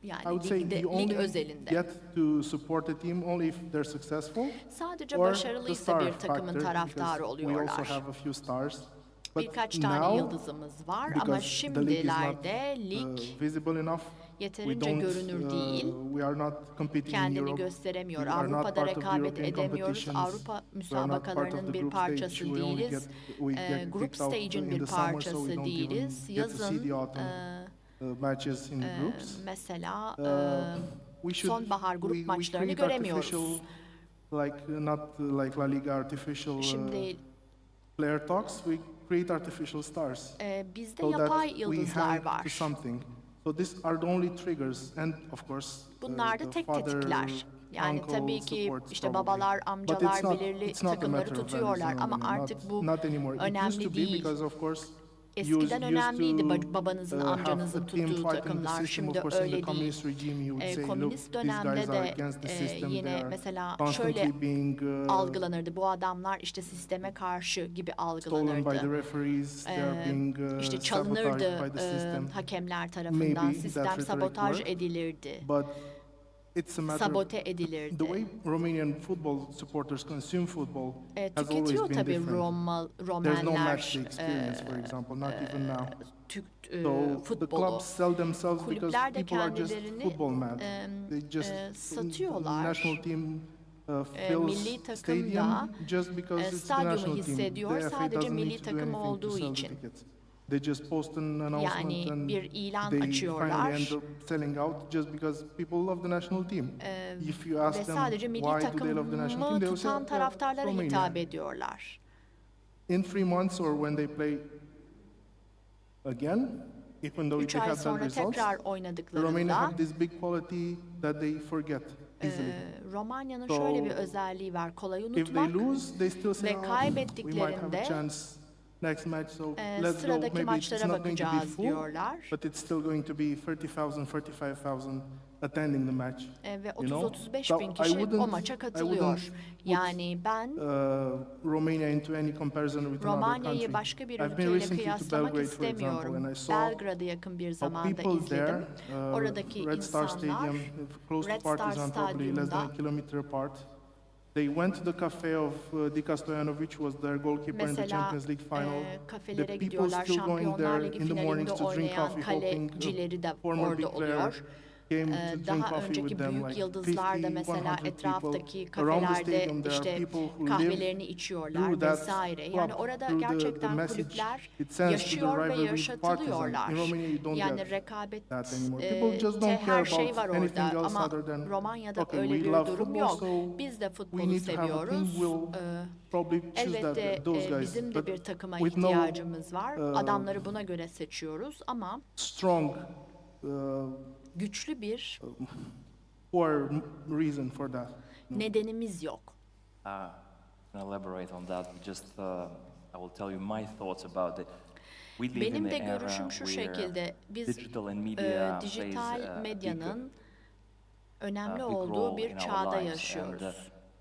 I yani would say ligde, you lig only özelinde. get to support a team only if they're successful. Sadece Or the başarılıysa star bir takımın factor, taraftarı because we also oluyorlar. have a few stars. birkaç tane yıldızımız var ama şimdilerde lig yeterince görünür değil. Kendini gösteremiyor. Avrupa'da rekabet edemiyoruz. Avrupa müsabakalarının bir parçası değiliz. Group stage'in bir parçası değiliz. Yazın mesela sonbahar grup maçlarını göremiyoruz. Şimdi bizde yapay yıldızlar var. Bunlar da tek tetikler. Yani tabii ki işte babalar, amcalar belirli takımları tutuyorlar ama artık bu önemli değil. Eskiden önemliydi babanızın, amcanızın tuttuğu takımlar, şimdi öyle değil. Komünist dönemde de yine mesela şöyle algılanırdı, bu adamlar işte sisteme karşı gibi algılanırdı. İşte çalınırdı hakemler tarafından, sistem sabotaj edilirdi. Sabote edilirdi. Tüketiyor tabii Romenler futbolu. Kulüpler de kendilerini satıyorlar. Milli takım da stadyumu hissediyor sadece milli takım olduğu için. Yani bir ilan açıyorlar ve sadece milli takımı tutan taraftarlara hitap ediyorlar. In 3 months or when they play again, even though 3 they ay have sonra done results, tekrar the Romanians oynadıklarında have this big quality that they forget easily. Romanya'nın şöyle bir özelliği var, kolay If they unutmak lose, they still say, ve "Oh, we might have a kaybettiklerinde chance next match, so let's go. sıradaki Maybe it's maçlara not going to be bakacağız full, diyorlar. but it's still going to be 30,000, 45,000 attending the match." Ve You know? 30-35 bin So kişi I wouldn't- o maça I katılıyor. wouldn't Yani ben Romania into any comparison with another Romanya'yı country. başka bir I've been ülkeyle recently to kıyaslamak Belgrade, for example, istemiyorum. and I saw Belgrad'ı yakın bir how zamanda people izledim. there, Oradaki Red Star insanlar Stadium, close Red to Star Partizan, probably less than a Stadyum'da kilometer apart. They went to the cafe of Dika Stojanovic, was their goalkeeper in the mesela Champions League final. kafelere The people gidiyorlar. still going Şampiyonlar there Ligi in the mornings finalinde to drink oynayan coffee, hoping kalecileri de former orada big player oluyor. came to drink Daha coffee with önceki them, büyük like yıldızlar da 50, mesela 100 etraftaki people. Around the kafelerde stadium there are işte people who kahvelerini live içiyorlar through that vesaire. club, Yani orada through the gerçekten message kulüpler it sends to the yaşıyor ve rivalry with yaşatılıyorlar. Partizan. In Romania you don't Yani get rekabet that anymore. People just don't her care şey about var anything orada else ama other than, Romanya'da okay, öyle we bir love durum football, yok. so Biz de we futbolu need to have a team. seviyoruz. We'll probably choose Elbette those guys. bizim de But bir takıma with no ihtiyacımız var. Adamları buna göre seçiyoruz ama strong güçlü bir core reason for that. nedenimiz yok. Elaborate on that. Just I will tell you my thoughts about it. We live in Benim an de era görüşüm şu where şekilde, biz digital and media dijital plays a medyanın önemli big olduğu role bir in our çağda lives. yaşıyoruz. And,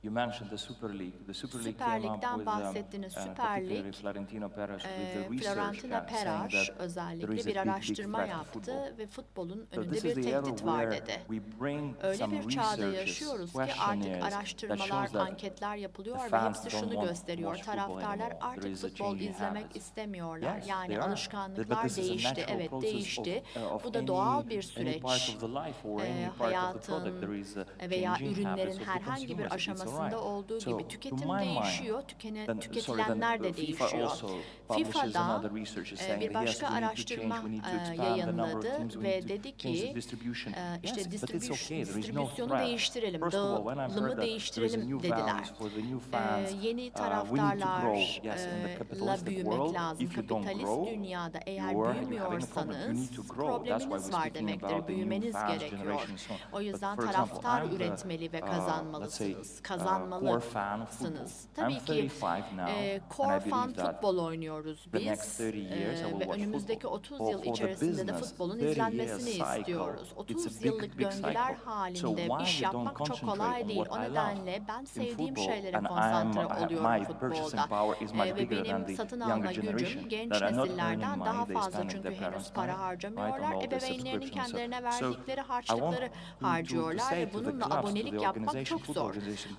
you mentioned the Super League. The Super League Süper came up Lig'den with, bahsettiniz. Süper particularly Lig, Florentino Perez with the research Florentina saying Perez that there özellikle is a bir big araştırma threat to yaptı football. ve futbolun So önünde this bir is the era tehdit var where dedi. we bring Öyle some bir çağda researches, yaşıyoruz ki artık questionnaires that araştırmalar, shows that anketler yapılıyor the ve fans hepsi don't şunu want to gösteriyor. watch football Taraftarlar anymore. There artık is a futbol change in izlemek habits. istemiyorlar. Yes, Yani they are. But alışkanlıklar this is a değişti. natural Evet, process değişti. of Bu da any- doğal bir any süreç. part of the life or any part of the product. There is a Veya changing ürünlerin habits of the herhangi bir consumers. It's aşamasında alright. olduğu So, gibi to tüketim my mind, değişiyor, then tüketilenler de FIFA değişiyor. also publishes FIFA'da another research saying bir that yes, başka we need to change, araştırma we need to expand the number of yayınladı teams, we ve need to dedi change the ki distribution. işte Yes, but it's okay, there is no distribüsyonu threat. değiştirelim, First of all, when I've heard dağılımı that there is a değiştirelim new dediler. values for the new fans, Yeni we need to grow. taraftarlarla Yes, in the capitalistic büyümek world, lazım. if you don't Kapitalist grow, dünyada eğer you're having a problem. You need büyümüyorsanız to grow. That's why we're probleminiz var speaking demektir. about the new Büyümeniz fans gerekiyor. generation and so on. O But yüzden for example, taraftar I'm the, üretmeli ve let's say, kazanmalısınız. core fan of football. Kazanmalısınız. Tabii I'm ki 35 now, and core I fan believe that futbol oynuyoruz the next biz 30 years I will ve watch önümüzdeki football. 30 yıl For the içerisinde de business, futbolun 30 izlenmesini years cycle, istiyoruz. it's 30 a yıllık big döngüler cycle. So halinde why iş you don't yapmak çok concentrate kolay on değil. what O I nedenle love ben in sevdiğim football, şeylere and konsantre my oluyorum purchasing futbolda. power is much Ve bigger than benim the satın younger alma gücüm generation genç that are not earning nesillerden money, daha they fazla spend çünkü their henüz parents' para money, right, harcamıyorlar. on all the Ebeveynlerinin subscriptions. kendilerine So verdikleri I want harçlıkları to harcıyorlar say ve to the bununla clubs, to abonelik the yapmak organization, çok football zor. organization,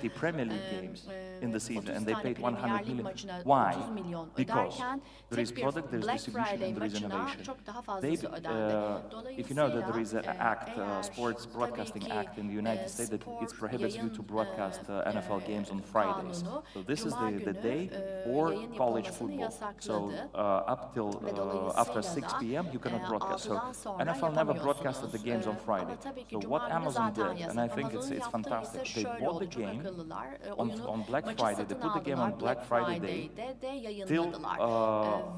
20 Premier League games in in the season, 30 and they tane paid 100 Premier Lig million. maçına Why? 30 milyon Because öderken there is tek bir product, there is Black distribution, Friday and there is maçına innovation. çok daha They, fazlası ödendi. if you know that there is an Dolayısıyla act, eğer Sports tabii Broadcasting ki Act in the United States that it spor prohibits you to yayın broadcast NFL games on Fridays. kanunu So this is Cuma the günü day for yayın college yapılmasını football. So yasakladı. up till Ve after dolayısıyla 6 p.m. you cannot broadcast. So altıdan sonra NFL never broadcasted the games on yapamıyorsunuz. Friday. Ama tabii ki So Cuma what günü Amazon zaten did, yasak. and I think Amazon'un it's yaptığı fantastic. ise They şöyle bought oldu, the çok game akıllılar. on Oyunu Black maçı Friday. They satın put the game on aldılar. Black Friday day Friday'de de till yayınladılar.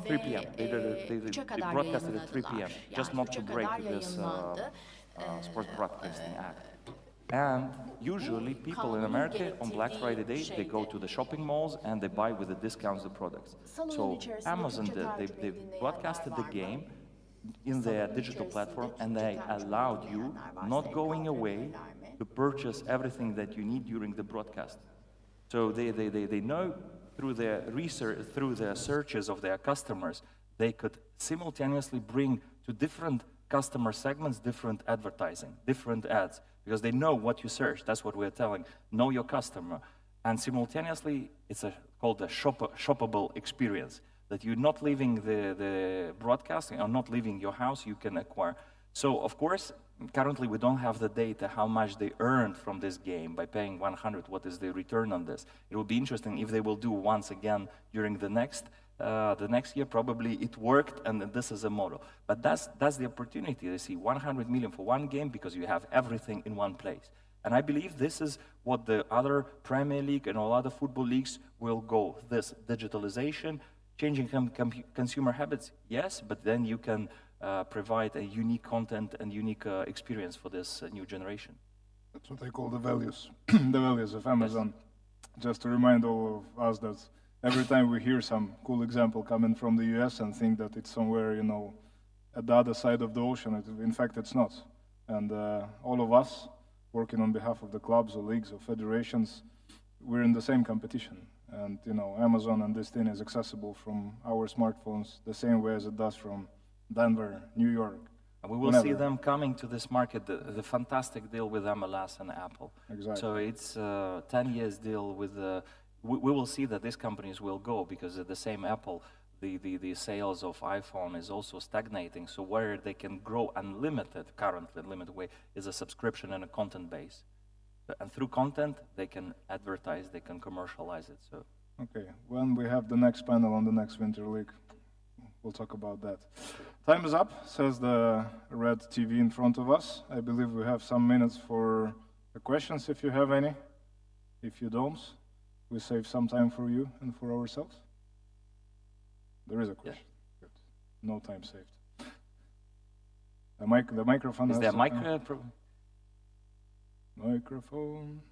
3 p.m. They 3'e kadar broadcasted at 3 p.m. yayınladılar. just Yani not 3'e to break kadar this yayınlandı. Sports Broadcasting Act. And usually people in America on Black Friday day, they go to the shopping malls and they buy with the discounts the products. So Amazon, they broadcasted the game in their digital platform and they allowed you not going away to purchase everything that you need during the broadcast. So they know through their research, through their searches of their customers, they could simultaneously bring to different customer segments different advertising, different ads, because they know what you search. That's what we're telling. Know your customer. And simultaneously, it's called a shoppable experience, that you're not leaving the broadcasting or not leaving your house, you can acquire. So, of course, currently we don't have the data how much they earned from this game by paying 100. What is the return on this? It will be interesting if they will do once again during the next year. Probably it worked, and this is a model. But that's the opportunity. They see 100 million for one game because you have everything in one place. And I believe this is what the other Premier League and all other football leagues will go. This digitalization, changing consumer habits, yes, but then you can provide a unique content and unique experience for this new generation. That's what I call the values, the values of Amazon. Yes. Just to remind all of us that every time we hear some cool example coming from the US and think that it's somewhere, you know, at the other side of the ocean, in fact it's not. And all of us working on behalf of the clubs or leagues or federations, we're in the same competition. And, you know, Amazon and this thing is accessible from our smartphones the same way as it does from Denver, New York. And we will see them coming to this market, the fantastic deal with MLS and Apple. Exactly. So it's a 10 years deal with we will see that these companies will go because at the same Apple, the sales of iPhone is also stagnating. So where they can grow currently unlimited way, is a subscription and a content base. And through content, they can advertise, they can commercialize it. So. Okay, when we have the next panel on the next Winter League, we'll talk about that. Time is up, says the red TV in front of us. I believe we have some minutes for the questions, if you have any. If you don't, we save some time for you and for ourselves. There is a question. Yeah. Good. No time saved. The microphone is has... there a microphone? Microphone.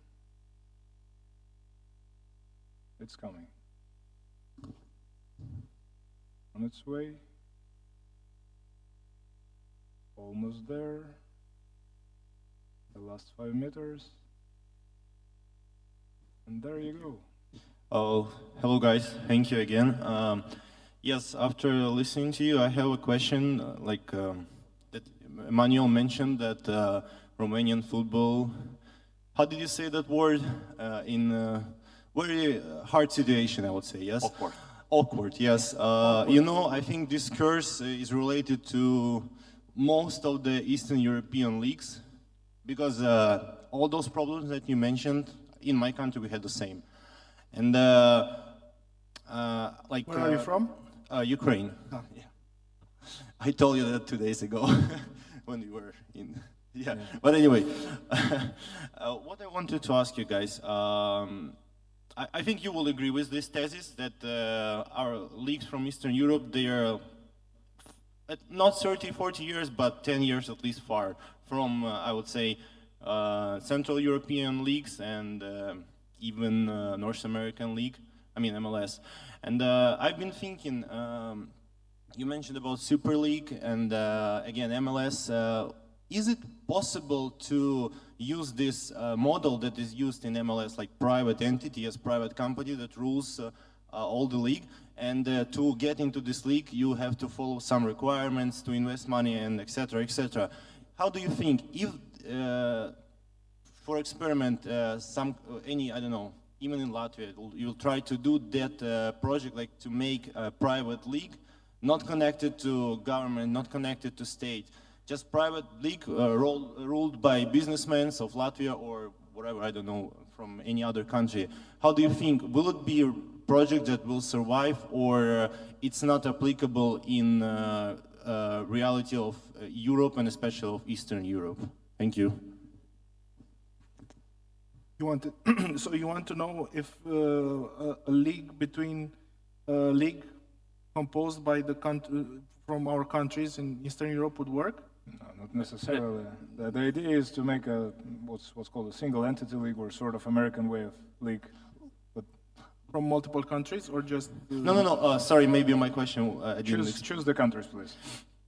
It's coming. On its way. Almost there. The last 5 meters. And there you go. Oh, hello guys. Thank you again. Yes, after listening to you, I have a question. That Emmanuel mentioned that Romanian football. How did you say that word? In very hard situation, I would say. Yes. Awkward. Awkward. Yes. You know, I think this curse is related to most of the Eastern European leagues, because all those problems that you mentioned in my country we had the same. And where are you from? Ukraine. Oh. Yeah. I told you that 2 days ago when we were in. Yeah. But anyway, what I wanted to ask you guys, I think you will agree with this thesis that our leagues from Eastern Europe, they are not 30, 40 years, but 10 years at least far from, I would say, Central European leagues and even North American League, I mean MLS. And I've been thinking, you mentioned about Super League and again MLS. Is it possible to use this model that is used in MLS, like private entity as private company that rules all the league? And to get into this league, you have to follow some requirements to invest money and etc. etc. How do you think if, for experiment, I don't know, even in Latvia, you'll try to do that project, like to make a private league, not connected to government, not connected to state, just private league ruled by businessmen of Latvia or whatever, I don't know, from any other country. How do you think, will it be a project that will survive, or it's not applicable in reality of Europe and especially of Eastern Europe? Thank you. You want to, so you want to know if a league between a league composed by the country from our countries in Eastern Europe would work? No, not necessarily. The idea is to make a what's called a single entity league, or sort of American way of league. But from multiple countries, or just no. Sorry, maybe my question. Choose the countries, please.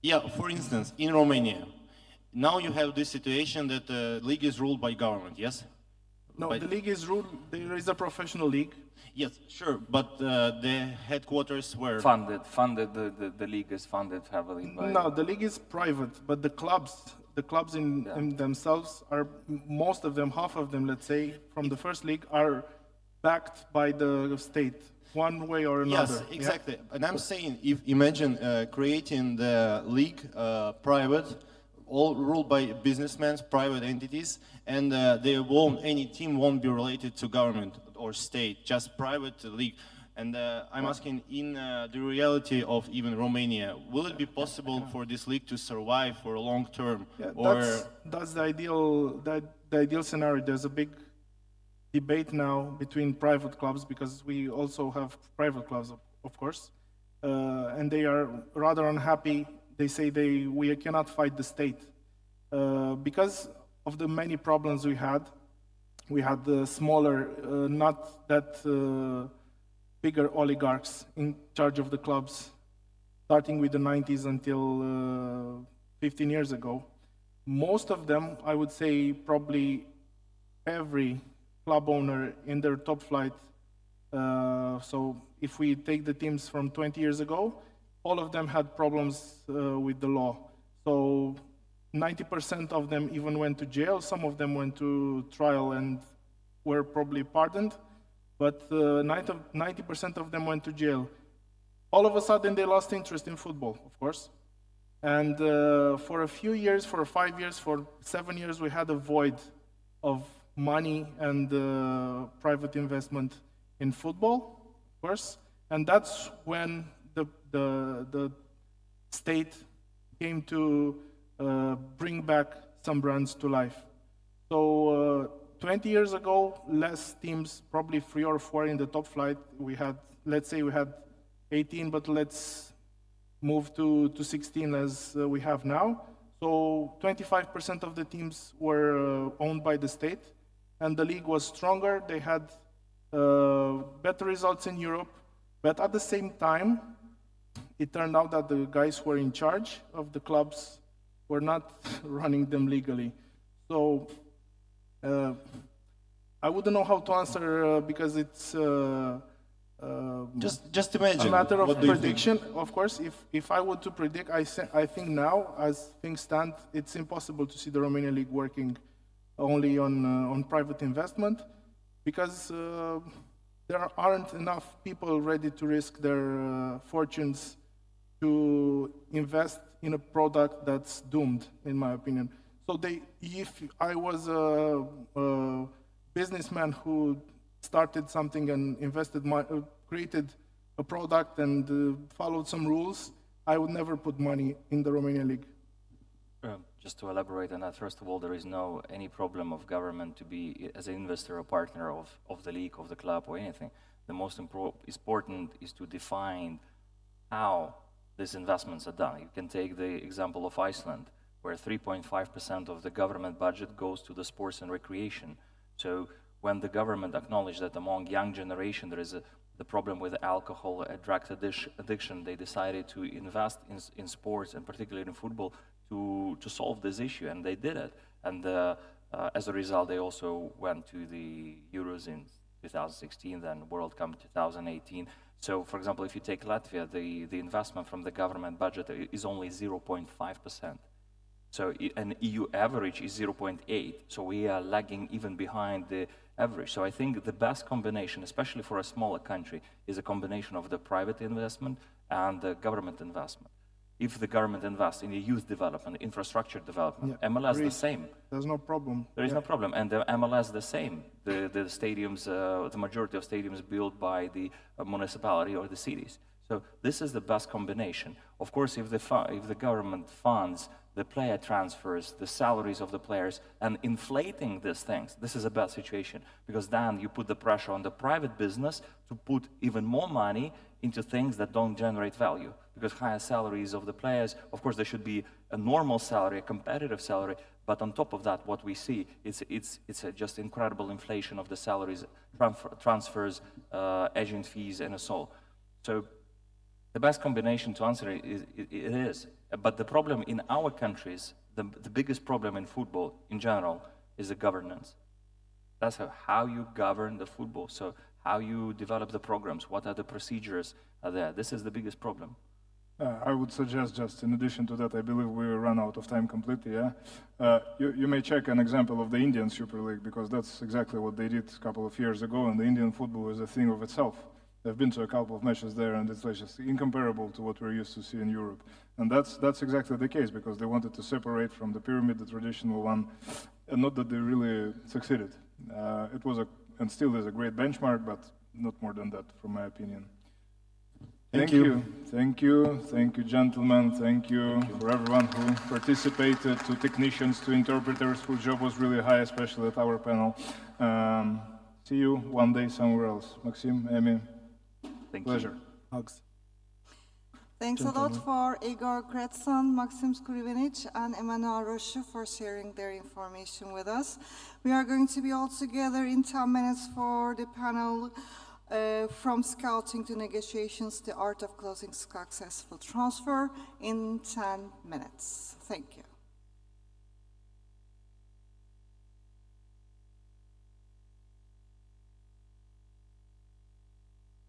Yeah, for instance, in Romania, now you have this situation that the league is ruled by government. Yes. No, the league is ruled. There is a professional league. Yes, sure, but the headquarters were funded. The league is funded heavily by. No, the league is private, but the clubs in themselves are, most of them, half of them, let's say, from the first league are backed by the state, one way or another. Yes, exactly. Yeah? And I'm saying, if imagine creating the league private, all ruled by businessmen, private entities, and any team won't be related to government or state, just private league. And I'm asking, in the reality of even Romania, will it be possible for this league to survive for a long term? Yeah, or that's the ideal scenario. There's a big debate now between private clubs, because we also have private clubs, of course, and they are rather unhappy. They say we cannot fight the state because of the many problems we had. We had the smaller, not that bigger oligarchs in charge of the clubs, starting with the 90s until 15 years ago. Most of them, I would say probably every club owner in their top flight, so if we take the teams from 20 years ago, all of them had problems with the law. So 90% of them even went to jail. Some of them went to trial and were probably pardoned, but 90% of them went to jail. All of a sudden, they lost interest in football, of course. And for a few years, for 5 years, for 7 years, we had a void of money and private investment in football, of course. And that's when the state came to bring back some brands to life. So 20 years ago, less teams, probably 3 or 4 in the top flight. We had, let's say we had 18, but let's move to 16 as we have now. So 25% of the teams were owned by the state, and the league was stronger. They had better results in Europe, but at the same time, it turned out that the guys who were in charge of the clubs were not running them legally. So I wouldn't know how to answer because it's just imagine a matter of prediction. Of course, if I were to predict, I think now, as things stand, it's impossible to see the Romanian league working only on private investment, because there aren't enough people ready to risk their fortunes to invest in a product that's doomed, in my opinion. So if I was a businessman who started something and created a product and followed some rules, I would never put money in the Romanian league. Just to elaborate on that, first of all, there is any problem of government to be, as an investor, a partner of the league, of the club, or anything. The most important is to define how these investments are done. You can take the example of Iceland, where 3.5% of the government budget goes to the sports and recreation. So when the government acknowledged that among young generation there is the problem with alcohol, drug addiction, they decided to invest in sports, and particularly in football, to solve this issue, and they did it. And as a result, they also went to the Euros in 2016, then World Cup 2018. So, for example, if you take Latvia, the investment from the government budget is only 0.5%. So an EU average is 0.8, so we are lagging even behind the average. So I think the best combination, especially for a smaller country, is a combination of the private investment and the government investment. If the government invests in the youth development, infrastructure development, MLS the same. There's no problem. There is no problem, and the MLS the same. The stadiums, the majority of stadiums built by the municipality or the cities. So this is the best combination. Of course, if the government funds the player transfers, the salaries of the players, and inflating these things, this is a bad situation, because then you put the pressure on the private business to put even more money into things that don't generate value, because higher salaries of the players, of course, there should be a normal salary, a competitive salary, but on top of that, what we see, it's a just incredible inflation of the salaries, transfers, agent fees, and so on. So the best combination to answer it is. But the problem in our countries, the biggest problem in football in general is the governance. That's how you govern the football. So how you develop the programs, what are the procedures are there. This is the biggest problem. I would suggest, just in addition to that, I believe we run out of time completely, you may check an example of the Indian Super League, because that's exactly what they did a couple of years ago, and the Indian football is a thing of itself. I've been to a couple of matches there, and it's just incomparable to what we're used to see in Europe. And that's exactly the case, because they wanted to separate from the pyramid, the traditional one, and not that they really succeeded. It was and still is a great benchmark, but not more than that, from my opinion. Thank you. Thank you, gentlemen. Thank you for everyone who participated, to technicians, to interpreters, whose job was really high, especially at our panel. See you one day somewhere else. Maxim, Amy. Pleasure. Hugs. Thanks a lot for Igor Kretsan, Maxim Skrivenic, and Emmanuel Roche for sharing their information with us. We are going to be all together in 10 minutes for the panel from scouting to negotiations, the art of closing successful transfer in 10 minutes. Thank you.